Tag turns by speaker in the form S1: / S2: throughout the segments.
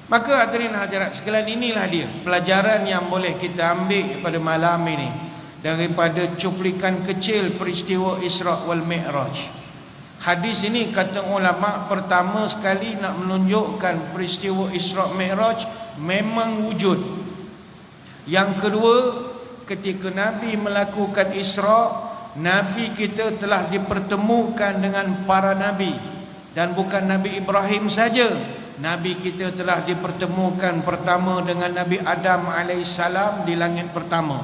S1: Maka hadirin hadirat sekalian, inilah dia pelajaran yang boleh kita ambil pada malam ini daripada cuplikan kecil peristiwa Isra' wal Mi'raj. Hadis ini kata ulama pertama sekali nak menunjukkan peristiwa Isra' Mi'raj memang wujud. Yang kedua, ketika Nabi melakukan Isra', Nabi kita telah dipertemukan dengan para Nabi. Dan bukan Nabi Ibrahim saja, Nabi kita telah dipertemukan pertama dengan Nabi Adam AS di langit pertama.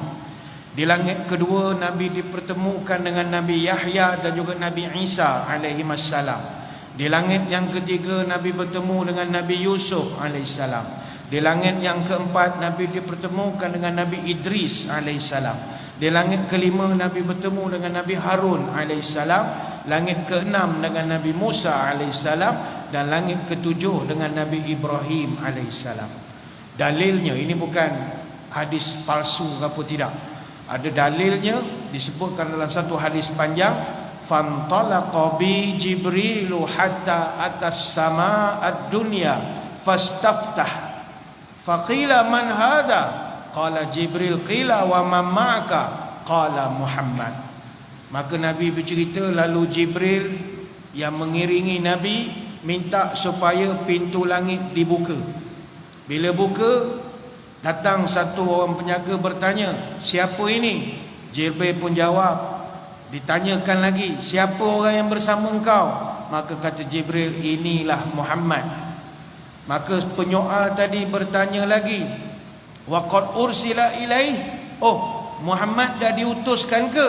S1: Di langit kedua, Nabi dipertemukan dengan Nabi Yahya dan juga Nabi Isa AS. Di langit yang ketiga, Nabi bertemu dengan Nabi Yusuf AS. Di langit yang keempat, Nabi dipertemukan dengan Nabi Idris AS. Di langit kelima, Nabi bertemu dengan Nabi Harun AS. Langit keenam dengan Nabi Musa AS. Dan langit ketujuh dengan Nabi Ibrahim AS. Dalilnya, ini bukan hadis palsu apa tidak, ada dalilnya. Disebutkan dalam satu hadis panjang, fantalaqa bi Jibrilu hatta atas sama ad-dunya fastaftah faqila man hadha qala Jibril, qila wa man ma'aka qala Muhammad. Maka Nabi bercerita, lalu Jibril yang mengiringi Nabi minta supaya pintu langit dibuka. Bila buka, datang satu orang penjaga bertanya, siapa ini? Jibril pun jawab. Ditanyakan lagi, siapa orang yang bersama engkau? Maka kata Jibril, inilah Muhammad. Maka penyoal tadi bertanya lagi, wa qad ursila ilaih, oh Muhammad dah diutuskan ke?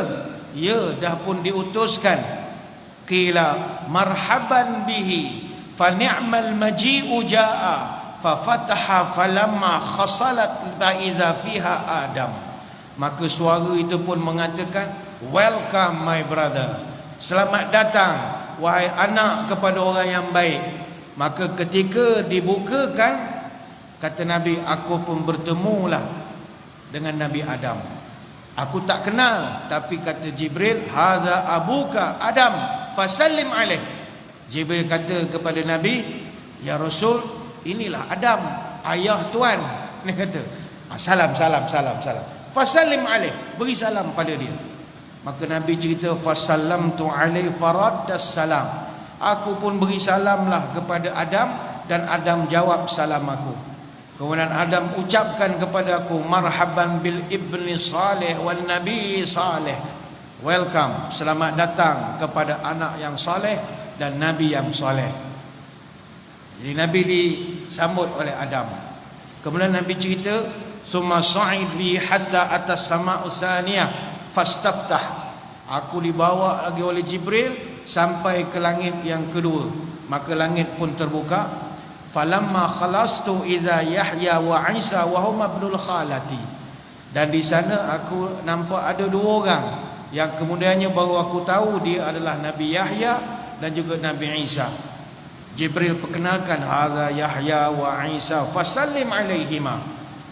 S1: Ya, dah pun diutuskan. Qila marhaban bihi fa ni'mal maji'u ja'a fa fataha falamma khasalat ba'iza fiha Adam. Maka suara itu pun mengatakan, welcome my brother, selamat datang wahai anak kepada orang yang baik. Maka ketika dibukakan, kata Nabi, aku pun bertemulah dengan Nabi Adam. Aku tak kenal, tapi kata Jibril, haza abuka Adam fasallim alaih. Jibril kata kepada Nabi, ya Rasul, inilah Adam, ayah tuan. Dia kata, salam. Fasallim alaih, beri salam pada dia. Maka Nabi cerita, fasallamtu alaih faraddas salam. Aku pun beri salamlah kepada Adam, dan Adam jawab salam aku. Kemudian Adam ucapkan kepada aku, marhaban bil ibni salih wal nabi salih. Welcome, selamat datang kepada anak yang saleh dan Nabi yang saleh. Jadi Nabi disambut oleh Adam. Kemudian Nabi cerita, summa sa'id bi hatta atas sama'u tsaniyah fastaftah. Aku dibawa lagi oleh Jibril sampai ke langit yang kedua. Maka langit pun terbuka. Falamma khalastu iza Yahya wa Isa wa huma ibnul khalati. Dan di sana aku nampak ada dua orang yang kemudiannya baru aku tahu dia adalah Nabi Yahya dan juga Nabi Isa. Jibril perkenalkan, hadza Yahya wa Isa fasallim alaihima.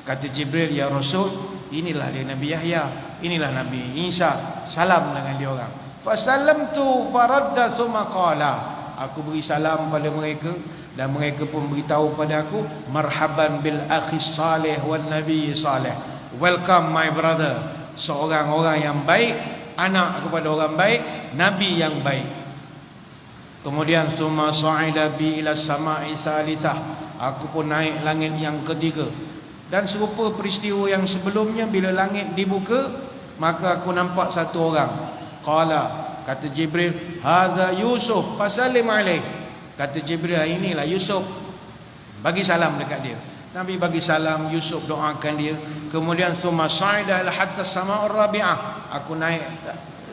S1: Kata Jibril, ya Rasul, inilah dia Nabi Yahya, inilah Nabi Isa, salam dengan dia orang. Fasallamtu faradda thumma qala. Aku beri salam pada mereka dan mereka pun beritahu pada aku, marhaban bil akhi salih wan nabi salih. Welcome my brother, seorang orang yang baik, anak kepada orang baik, nabi yang baik. Kemudian summa sa'ida bi ila sama'i tsalitsah. Aku pun naik langit yang ketiga. Dan serupa peristiwa yang sebelumnya, bila langit dibuka, maka aku nampak satu orang. Qala, kata Jibril, hadza Yusuf fasallim alaih. Kata Jibril, inilah Yusuf, bagi salam dekat dia. Nabi bagi salam, Yusuf doakan dia. Kemudian summa sa'ida hatta sama'ur rabi'ah. Aku naik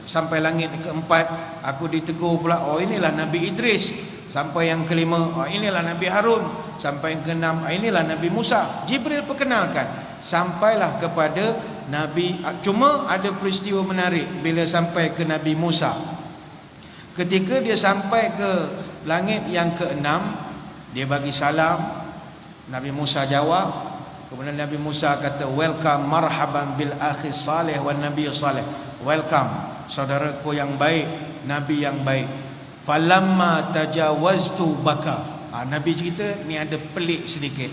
S1: sampai langit keempat. Aku ditegur pula, oh inilah Nabi Idris. Sampai yang kelima, oh inilah Nabi Harun. Sampai yang keenam, inilah Nabi Musa. Jibril perkenalkan. Sampailah kepada Nabi. Cuma ada peristiwa menarik bila sampai ke Nabi Musa. Ketika dia sampai ke langit yang keenam, dia bagi salam. Nabi Musa jawab. Kemudian Nabi Musa kata, welcome, marhaban bil akhi salih wan nabi salih. Welcome, saudaraku yang baik, Nabi yang baik. Falamma tajawaztu baka. Nabi cerita, ni ada pelik sedikit.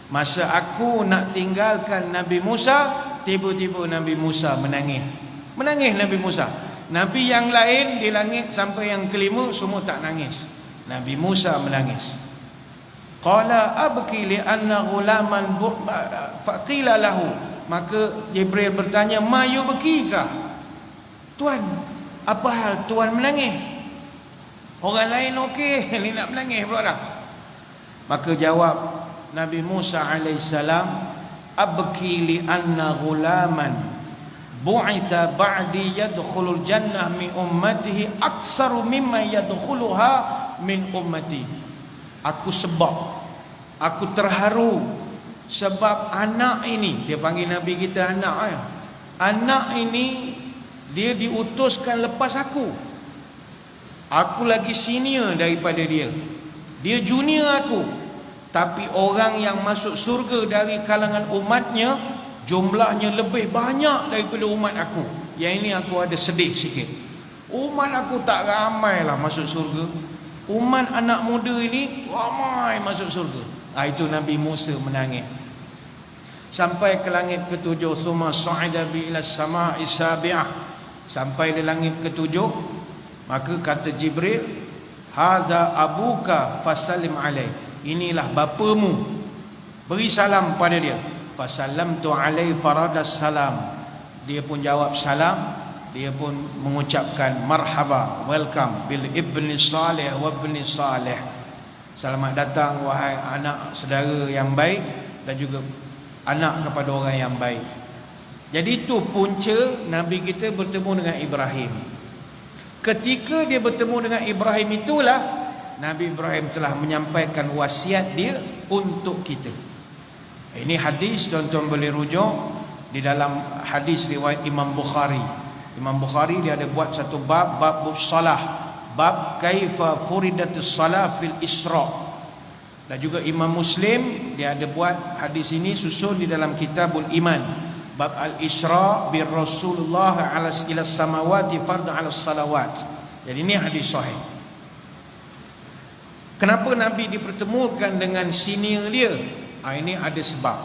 S1: Masa aku nak tinggalkan Nabi Musa, tiba-tiba Nabi Musa menangis. Menangis Nabi Musa. Nabi yang lain di langit sampai yang kelima semua tak nangis. Nabi Musa menangis. Qala abki li anna ghulaman faqila lahu. Maka Jibril bertanya, "Ma yubkika?" Tuan, apa hal tuan menangis? Orang lain okey, ni nak menangis pula dah. Maka jawab Nabi Musa alaihissalam, "Abki li anna ghulaman bu'itha ba'di yadkhulul jannah min ummatihi aksaru mimma yadkhuluha min ummati." Aku terharu sebab anak ini, dia panggil Nabi kita anak ya. Anak ini dia diutuskan lepas aku. Aku lagi senior daripada dia. Dia junior aku. Tapi orang yang masuk surga dari kalangan umatnya jumlahnya lebih banyak daripada umat aku. Yang ini aku ada sedih sikit. Umat aku tak ramai lah masuk surga. Umat anak muda ini ramai masuk surga. Itu Nabi Musa menangis. Sampai ke langit ketujuh, summa sa'ida bi ila sama'i sabi'ah. Sampai di langit ketujuh, maka kata Jibril, "Hadza abuka fasallim alaih." Inilah bapamu, beri salam pada dia. Fasallamtu alaihi faradas salam. Dia pun jawab salam. Dia pun mengucapkan marhaba, welcome bil ibni salih wa ibni salih. Selamat datang wahai anak saudara yang baik dan juga anak kepada orang yang baik. Jadi itu punca Nabi kita bertemu dengan Ibrahim. Ketika dia bertemu dengan Ibrahim itulah Nabi Ibrahim telah menyampaikan wasiat dia untuk kita. Ini hadis tuan-tuan boleh rujuk di dalam hadis riwayat Imam Bukhari. Imam Bukhari dia ada buat satu bab salah, bab kaifa furidatus salah fil Isra. Dan juga Imam Muslim dia ada buat hadis ini susun di dalam Kitabul Iman, bab al-Isra bir Rasulullah ila samawati fardhu ala salawat. Jadi ini hadis sahih. Kenapa Nabi dipertemukan dengan senior dia? Ini ada sebab.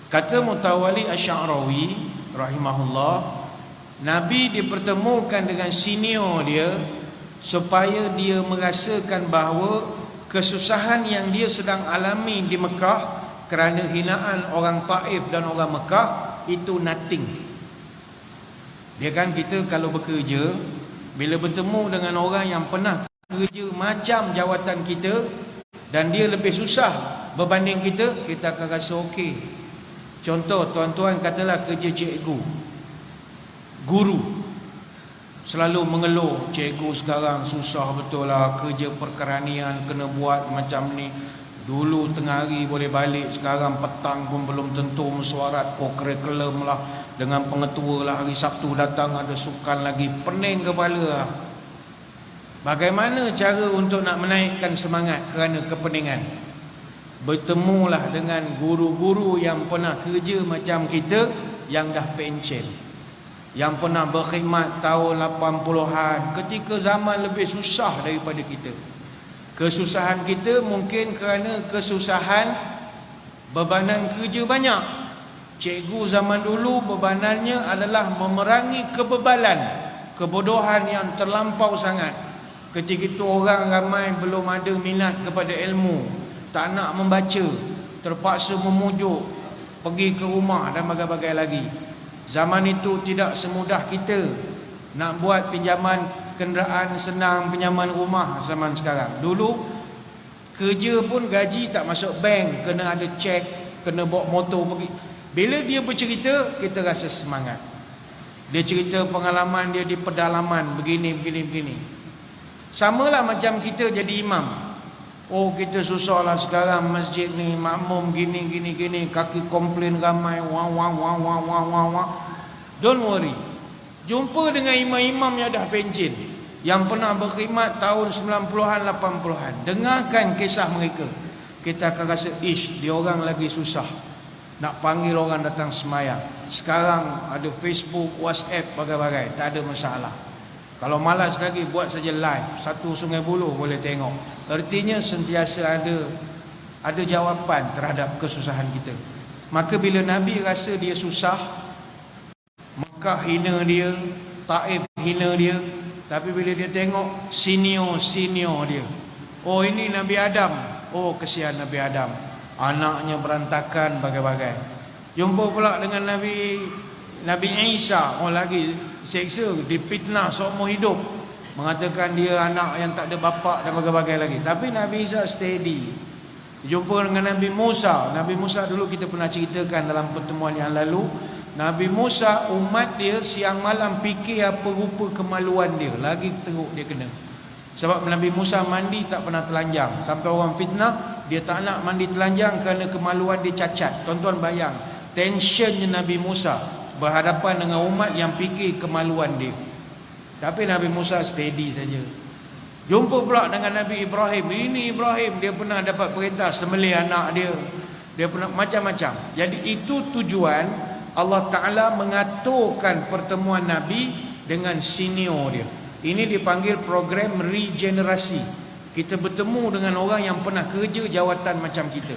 S1: Kata Mutawali Asy'arawi rahimahullah, Nabi dipertemukan dengan senior dia supaya dia merasakan bahawa kesusahan yang dia sedang alami di Mekah kerana hinaan orang Taif dan orang Mekah itu nothing. Dia kan kita kalau bekerja, bila bertemu dengan orang yang pernah kerja macam jawatan kita dan dia lebih susah berbanding kita, kita akan rasa okey. Contoh tuan-tuan katalah kerja cikgu, guru, selalu mengeluh, "Cikgu sekarang susah betul lah, kerja perkeranian kena buat macam ni. Dulu tengah hari boleh balik, sekarang petang pun belum tentu mesyuarat co-curriculum lah. Dengan pengetua lah, hari Sabtu datang ada sukan lagi, pening kepala lah." Bagaimana cara untuk nak menaikkan semangat kerana kepeningan? Bertemulah dengan guru-guru yang pernah kerja macam kita, yang dah pencen, yang pernah berkhidmat tahun 80-an, ketika zaman lebih susah daripada kita. Kesusahan kita mungkin kerana kesusahan bebanan kerja banyak. Cikgu zaman dulu bebanannya adalah memerangi kebebalan, kebodohan yang terlampau sangat. Ketika itu orang ramai belum ada minat kepada ilmu, tak nak membaca, terpaksa memujuk, pergi ke rumah dan bagai-bagai lagi. Zaman itu tidak semudah kita nak buat pinjaman kenderaan senang, pinjaman rumah zaman sekarang. Dulu kerja pun gaji tak masuk bank, kena ada cek, kena bawa motor pergi. Bila dia bercerita, kita rasa semangat. Dia cerita pengalaman dia di pedalaman begini. Samalah macam kita jadi imam. Oh, kita susahlah sekarang masjid ni makmum gini, kaki komplain ramai, wah. Don't worry. Jumpa dengan imam-imam yang dah pencen, yang pernah berkhidmat tahun 90-an, 80-an. Dengarkan kisah mereka. Kita akan rasa, dia orang lagi susah nak panggil orang datang semayang. Sekarang ada Facebook, WhatsApp, bagai-bagai, tak ada masalah. Kalau malas lagi, buat saja live. Satu Sungai Buloh boleh tengok. Artinya sentiasa ada ada jawapan terhadap kesusahan kita. Maka bila Nabi rasa dia susah, Mekah hina dia, Taif hina dia, tapi bila dia tengok senior dia, oh ini Nabi Adam, oh kesian Nabi Adam, anaknya berantakan bagai-bagai. Jumpa pula dengan Nabi Isa, oh lagi seksa, dipitnah seumur hidup, mengatakan dia anak yang tak ada bapa dan bagai-bagai lagi. Tapi Nabi Isa steady. Jumpa dengan Nabi Musa. Nabi Musa dulu kita pernah ceritakan dalam pertemuan yang lalu. Nabi Musa, umat dia siang malam fikir apa rupa kemaluan dia, lagi teruk dia kena. Sebab Nabi Musa mandi tak pernah telanjang, sampai orang fitnah dia tak nak mandi telanjang kerana kemaluan dia cacat. Tuan-tuan bayang tensionnya Nabi Musa berhadapan dengan umat yang fikir kemaluan dia. Tapi Nabi Musa steady saja. Jumpa pula dengan Nabi Ibrahim. Ini Ibrahim, dia pernah dapat perintah sembelih anak dia. Dia pernah macam-macam. Jadi itu tujuan Allah Ta'ala mengaturkan pertemuan Nabi dengan senior dia. Ini dipanggil program regenerasi. Kita bertemu dengan orang yang pernah kerja jawatan macam kita.